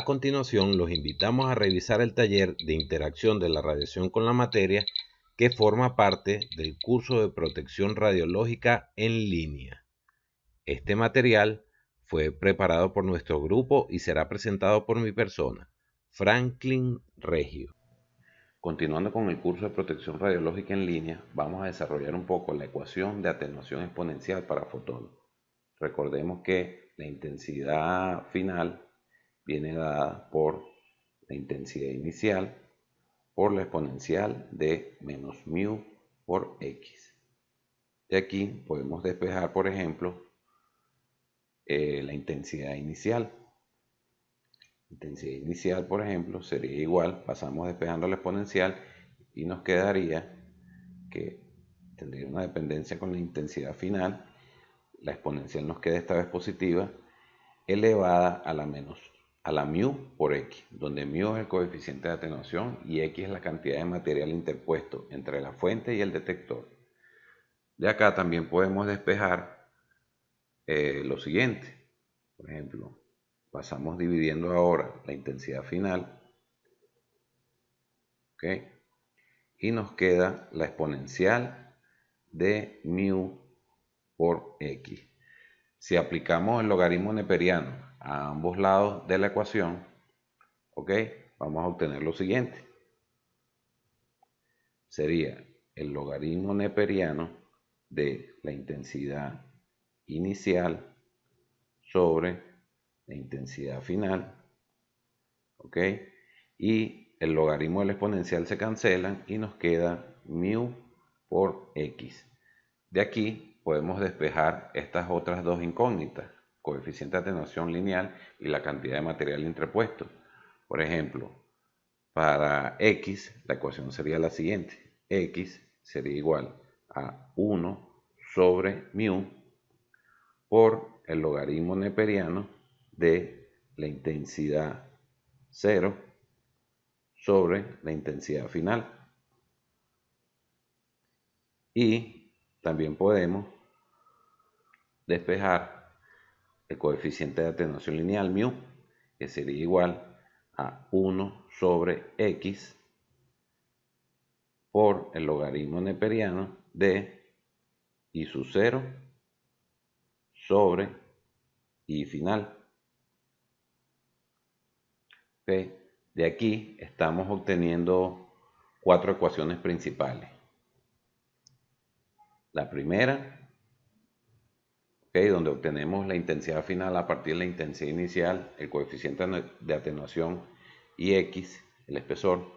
A continuación, los invitamos a revisar el taller de interacción de la radiación con la materia que forma parte del curso de protección radiológica en línea. Este material fue preparado por nuestro grupo y será presentado por mi persona, Franklin Regio. Continuando con el curso de protección radiológica en línea, vamos a desarrollar un poco la ecuación de atenuación exponencial para fotones. Recordemos que la intensidad final viene dada por la intensidad inicial por la exponencial de menos mu por x. De aquí podemos despejar, por ejemplo, la intensidad inicial. La intensidad inicial, por ejemplo, sería igual, pasamos despejando la exponencial y nos quedaría que tendría una dependencia con la intensidad final. La exponencial nos queda esta vez positiva, elevada a la mu por x, donde mu es el coeficiente de atenuación y x es la cantidad de material interpuesto entre la fuente y el detector. De acá también podemos despejar lo siguiente. Por ejemplo, pasamos dividiendo ahora la intensidad final, ¿ok? Y nos queda la exponencial de mu por x. Si aplicamos el logaritmo neperiano a ambos lados de la ecuación, ¿ok? Vamos a obtener lo siguiente. Sería el logaritmo neperiano de la intensidad inicial sobre la intensidad final, ¿ok? Y el logaritmo de la exponencial se cancelan y nos queda mu por x. De aquí podemos despejar estas otras dos incógnitas, coeficiente de atenuación lineal y la cantidad de material interpuesto. Por ejemplo, para x la ecuación sería la siguiente. X sería igual a 1 sobre mu por el logaritmo neperiano de la intensidad 0 sobre la intensidad final. Y también podemos despejar el coeficiente de atenuación lineal mu, que sería igual a 1 sobre x por el logaritmo neperiano de i sub 0 sobre i final. ¿Okay? De aquí estamos obteniendo cuatro ecuaciones principales. La primera, ¿okay?, donde obtenemos la intensidad final a partir de la intensidad inicial, el coeficiente de atenuación y x, el espesor.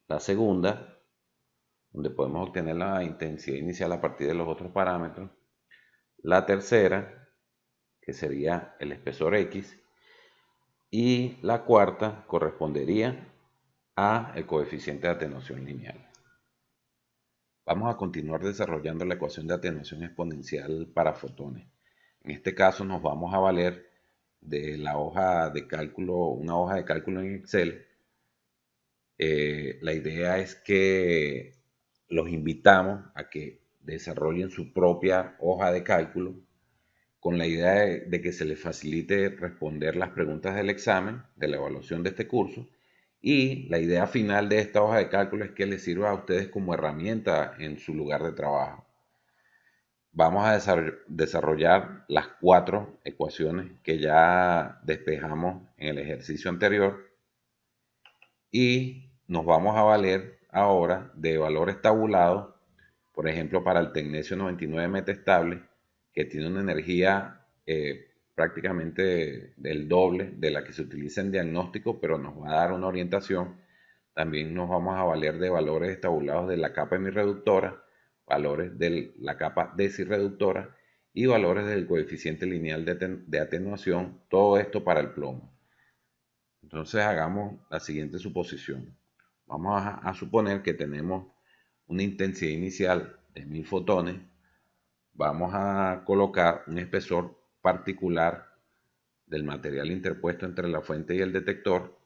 La segunda, donde podemos obtener la intensidad inicial a partir de los otros parámetros. La tercera, que sería el espesor x. Y la cuarta correspondería a el coeficiente de atenuación lineal. Vamos a continuar desarrollando la ecuación de atenuación exponencial para fotones. En este caso nos vamos a valer de la hoja de cálculo, una hoja de cálculo en Excel. La idea es que los invitamos a que desarrollen su propia hoja de cálculo con la idea de que se les facilite responder las preguntas del examen, de la evaluación de este curso, y la idea final de esta hoja de cálculo es que les sirva a ustedes como herramienta en su lugar de trabajo. Vamos a desarrollar las cuatro ecuaciones que ya despejamos en el ejercicio anterior y nos vamos a valer ahora de valores tabulados, por ejemplo para el tecnecio 99 metestable, que tiene una energía prácticamente del doble de la que se utiliza en diagnóstico, pero nos va a dar una orientación. También nos vamos a valer de valores tabulados de la capa hemirreductora, valores de la capa desirreductora y valores del coeficiente lineal de atenuación, todo esto para el plomo. Entonces hagamos la siguiente suposición. Vamos a suponer que tenemos una intensidad inicial de 1000 fotones. Vamos a colocar un espesor particular del material interpuesto entre la fuente y el detector.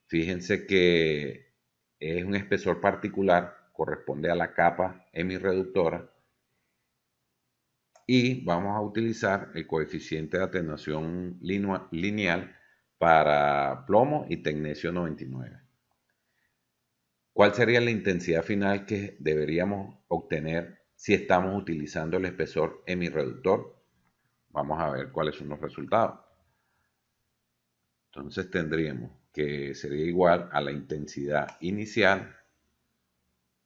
Fíjense que es un espesor particular, corresponde a la capa hemirreductora. Y vamos a utilizar el coeficiente de atenuación lineal para plomo y tecnecio 99. ¿Cuál sería la intensidad final que deberíamos obtener si estamos utilizando el espesor hemireductor? Vamos a ver cuáles son los resultados. Entonces tendríamos que sería igual a la intensidad inicial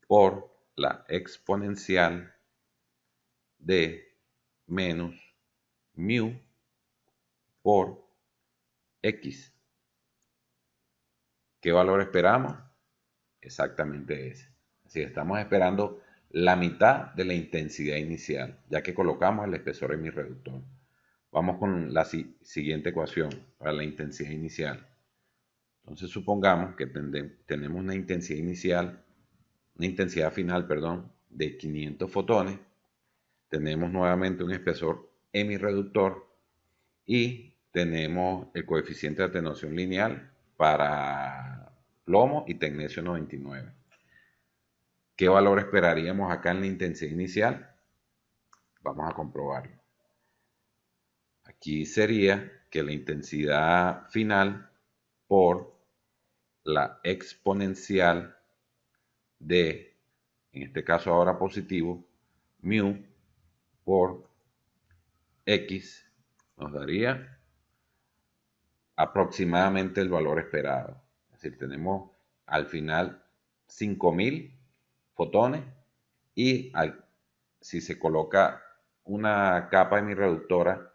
por la exponencial de menos mu por x. ¿Qué valor esperamos? Exactamente ese. Así estamos esperando la mitad de la intensidad inicial, ya que colocamos el espesor en mi reductor. Vamos con la siguiente ecuación para la intensidad inicial. Entonces supongamos que tenemos una intensidad final, perdón, de 500 fotones. Tenemos nuevamente un espesor hemireductor y tenemos el coeficiente de atenuación lineal para plomo y tecnecio 99. ¿Qué valor esperaríamos acá en la intensidad inicial? Vamos a comprobarlo. Aquí sería que la intensidad final por la exponencial de, en este caso ahora positivo, mu por x nos daría aproximadamente el valor esperado. Es decir, tenemos al final 5000 fotones y si se coloca una capa hemireductora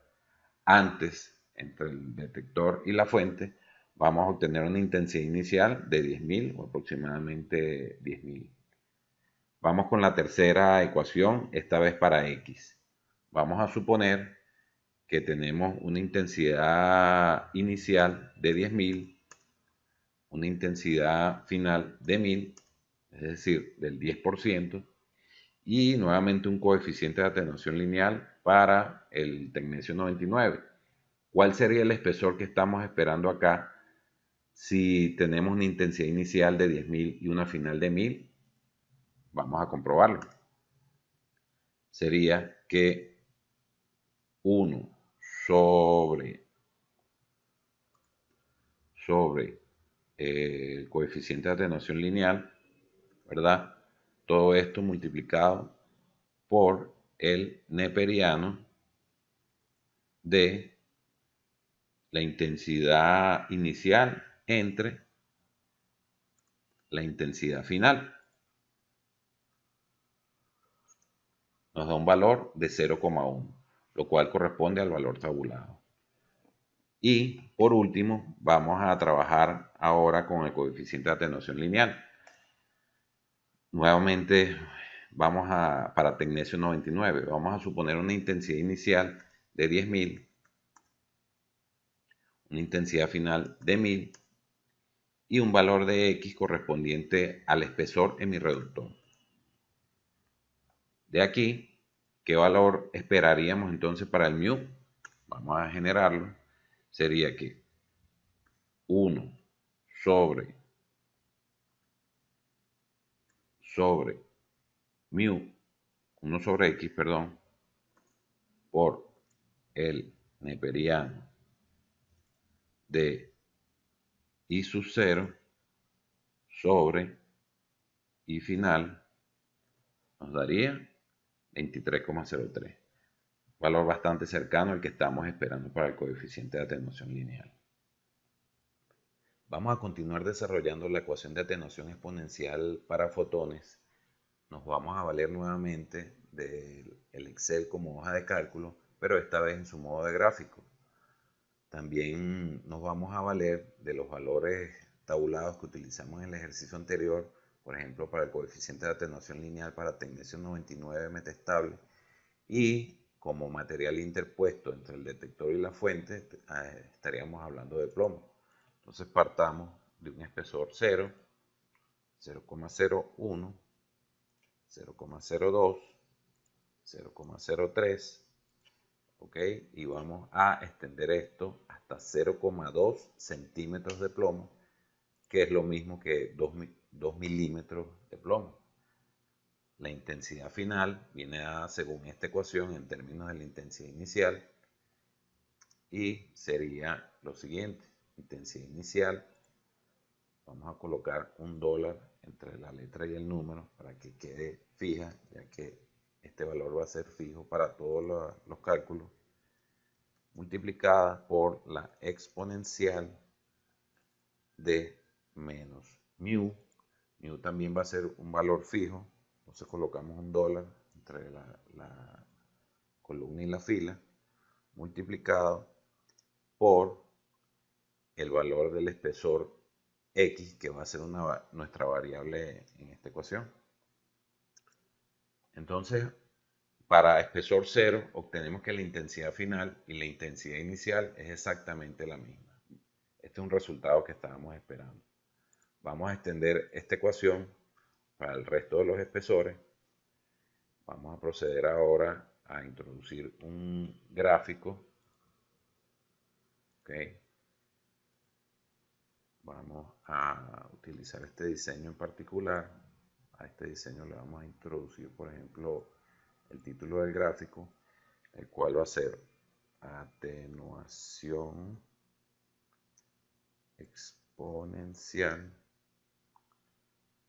antes entre el detector y la fuente, vamos a obtener una intensidad inicial de 10.000 o aproximadamente 10.000. Vamos con la tercera ecuación, esta vez para x. Vamos a suponer que tenemos una intensidad inicial de 10.000, una intensidad final de 1.000, es decir, del 10%, y nuevamente un coeficiente de atenuación lineal para el tecnecio 99. ¿Cuál sería el espesor que estamos esperando acá si tenemos una intensidad inicial de 10.000 y una final de 1.000? Vamos a comprobarlo. Sería que 1 sobre el coeficiente de atenuación lineal, ¿verdad? Todo esto multiplicado por el neperiano de la intensidad inicial entre la intensidad final. Nos da un valor de 0,1, lo cual corresponde al valor tabulado. Y por último, vamos a trabajar ahora con el coeficiente de atenuación lineal. Nuevamente, para tecnecio 99, vamos a suponer una intensidad inicial de 10.000, una intensidad final de 1.000 y un valor de x correspondiente al espesor en mi reductor. De aquí, ¿qué valor esperaríamos entonces para el mu? Vamos a generarlo. Sería que 1 sobre mu, 1 sobre x, perdón, por el neperiano de i sub 0 sobre i final nos daría 23,03. Valor bastante cercano al que estamos esperando para el coeficiente de atenuación lineal. Vamos a continuar desarrollando la ecuación de atenuación exponencial para fotones. Nos vamos a valer nuevamente del Excel como hoja de cálculo, pero esta vez en su modo de gráfico. También nos vamos a valer de los valores tabulados que utilizamos en el ejercicio anterior, por ejemplo, para el coeficiente de atenuación lineal para tecnecio 99 metastable, y como material interpuesto entre el detector y la fuente, estaríamos hablando de plomo. Entonces partamos de un espesor 0, 0,01, 0,02, 0,03, ¿ok? Y vamos a extender esto hasta 0,2 centímetros de plomo, que es lo mismo que 2 milímetros de plomo. La intensidad final viene dada según esta ecuación en términos de la intensidad inicial y sería lo siguiente. intensidad inicial. Vamos a colocar $1 entre la letra y el número para que quede fija, ya que este valor va a ser fijo para todos los cálculos, multiplicada por la exponencial de menos mu. Mu también va a ser un valor fijo, entonces colocamos $1 entre la columna y la fila, multiplicado por el valor del espesor X, que va a ser nuestra variable en esta ecuación. Entonces, para espesor 0, obtenemos que la intensidad final y la intensidad inicial es exactamente la misma. Este es un resultado que estábamos esperando. Vamos a extender esta ecuación para el resto de los espesores. Vamos a proceder ahora a introducir un gráfico. Okay. Vamos a utilizar este diseño en particular. A este diseño le vamos a introducir, por ejemplo, el título del gráfico, el cual va a ser atenuación exponencial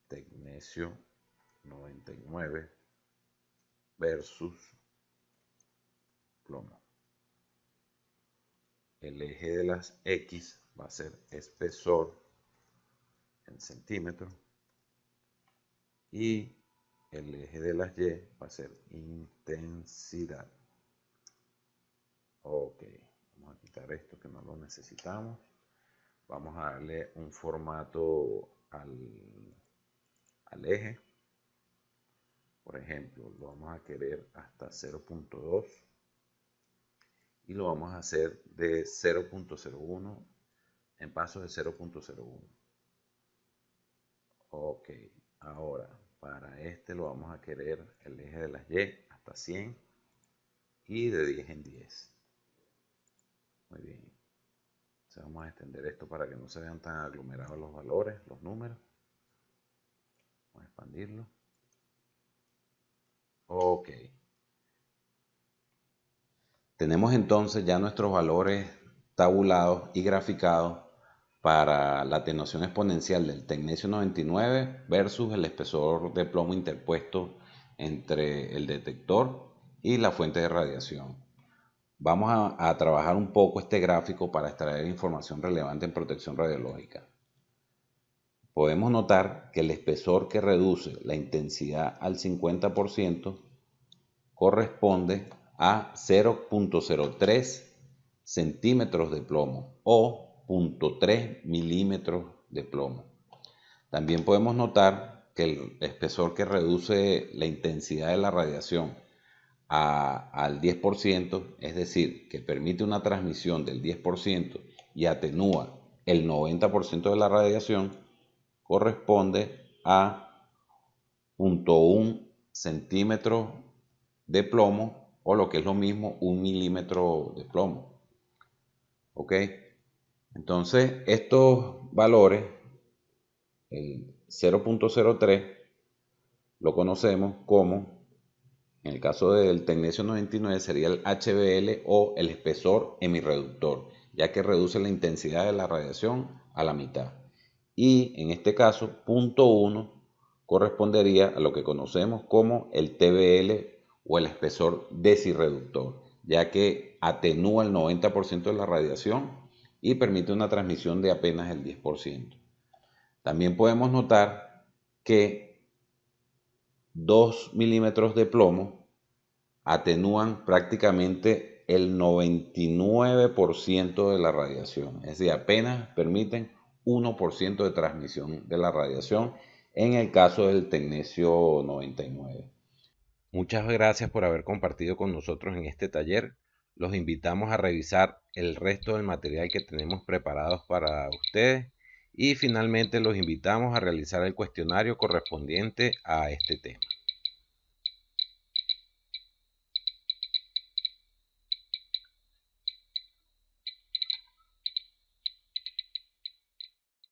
tecnecio 99 versus plomo. El eje de las X va a ser espesor en centímetros y el eje de las Y va a ser intensidad. Ok, vamos a quitar esto que no lo necesitamos. Vamos a darle un formato al eje. Por ejemplo, lo vamos a querer hasta 0.2 y lo vamos a hacer de 0.01 en pasos de 0.01. Ok, ahora para este lo vamos a querer el eje de las Y hasta 100 y de 10 en 10. Muy bien. Entonces vamos a extender esto para que no se vean tan aglomerados los valores, los números. Vamos a expandirlo. Ok. Tenemos entonces ya nuestros valores tabulados y graficados para la atenuación exponencial del tecnecio 99 versus el espesor de plomo interpuesto entre el detector y la fuente de radiación. Vamos a trabajar un poco este gráfico para extraer información relevante en protección radiológica. Podemos notar que el espesor que reduce la intensidad al 50% corresponde a 0.03 centímetros de plomo o 0.3 milímetros de plomo. También podemos notar que el espesor que reduce la intensidad de la radiación al 10%, es decir, que permite una transmisión del 10% y atenúa el 90% de la radiación, corresponde a 0.1 centímetro de plomo o lo que es lo mismo 1 milímetro de plomo. ¿Ok? Entonces estos valores, el 0.03, lo conocemos como, en el caso del tecnecio 99 sería el HBL o el espesor hemirreductor, ya que reduce la intensidad de la radiación a la mitad. Y en este caso, 0.1 correspondería a lo que conocemos como el TBL o el espesor desirreductor, ya que atenúa el 90% de la radiación y permite una transmisión de apenas el 10%. También podemos notar que 2 milímetros de plomo atenúan prácticamente el 99% de la radiación, es decir, apenas permiten 1% de transmisión de la radiación en el caso del tecnecio 99. Muchas gracias por haber compartido con nosotros en este taller. Los invitamos a revisar el resto del material que tenemos preparados para ustedes y finalmente los invitamos a realizar el cuestionario correspondiente a este tema.